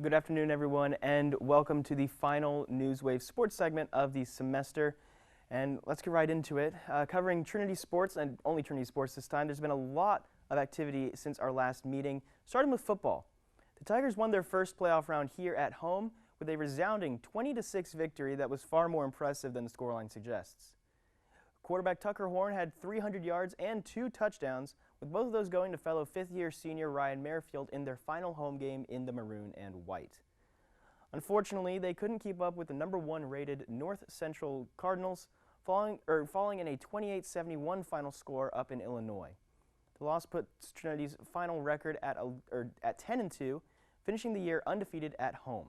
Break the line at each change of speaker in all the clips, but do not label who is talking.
Good afternoon, everyone, and welcome to the final Newswave sports segment of the semester. And let's get right into it. Covering Trinity sports, and only Trinity sports this time, there's been a lot of activity since our last meeting, starting with football. The Tigers won their first playoff round here at home with a resounding 20-6 victory that was far more impressive than the scoreline suggests. Quarterback Tucker Horn had 300 yards and 2 touchdowns, with both of those going to fellow fifth-year senior Ryan Merrifield in their final home game in the maroon and white. Unfortunately, they couldn't keep up with the number 1 rated North Central Cardinals, falling in a 28-71 final score up in Illinois. The loss puts Trinity's final record at 10-2, finishing the year undefeated at home.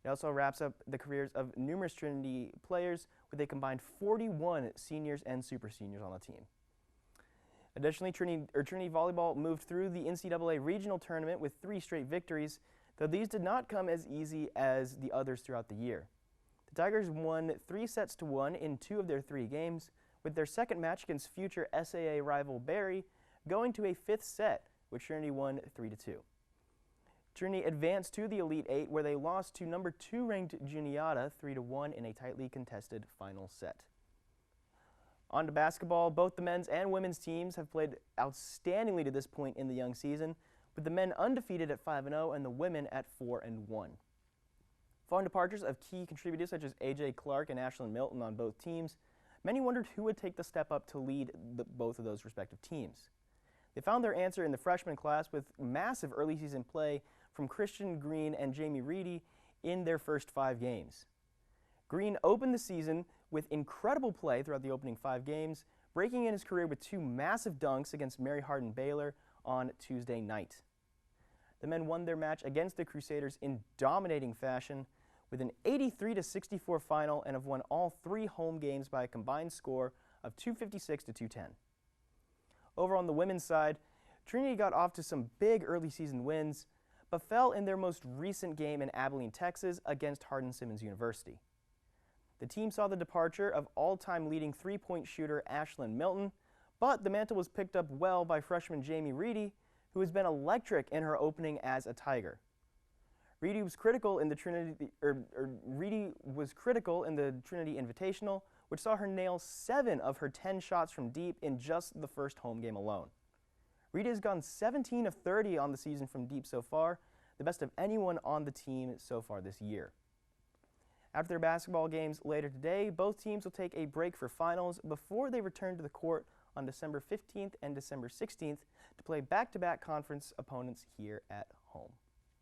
It also wraps up the careers of numerous Trinity players with a combined 41 seniors and super seniors on the team. Additionally, Trinity volleyball moved through the NCAA regional tournament with 3 straight victories, though these did not come as easy as the others throughout the year. The Tigers won 3-1 in 2 of their 3 games, with their second match against future SAA rival Barry going to a 5th set, which Trinity won 3-2. Trinity advanced to the Elite 8, where they lost to number 2 ranked Juniata 3-1 in a tightly contested final set. On to basketball. Both the men's and women's teams have played outstandingly to this point in the young season, with the men undefeated at 5-0 and the women at 4-1. Following departures of key contributors such as A.J. Clark and Ashlyn Milton on both teams, many wondered who would take the step up to lead both of those respective teams. They found their answer in the freshman class with massive early season play from Christian Green and Jamie Reedy in their first 5 games. Green opened the season with incredible play throughout the opening 5 games, breaking in his career with 2 massive dunks against Mary Hardin Baylor on Tuesday night. The men won their match against the Crusaders in dominating fashion with an 83-64 final and have won all 3 home games by a combined score of 256-210. Over on the women's side, Trinity got off to some big early season wins, but fell in their most recent game in Abilene, Texas against Hardin-Simmons University. The team saw the departure of all-time leading 3-point shooter Ashlyn Milton, but the mantle was picked up well by freshman Jamie Reedy, who has been electric in her opening as a Tiger. Reedy was critical in the Trinity Invitational, which saw her nail 7 of her 10 shots from deep in just the first home game alone. Reedy has gone 17 of 30 on the season from deep so far, the best of anyone on the team so far this year. After their basketball games later today, both teams will take a break for finals before they return to the court on December 15th and December 16th to play back-to-back conference opponents here at home.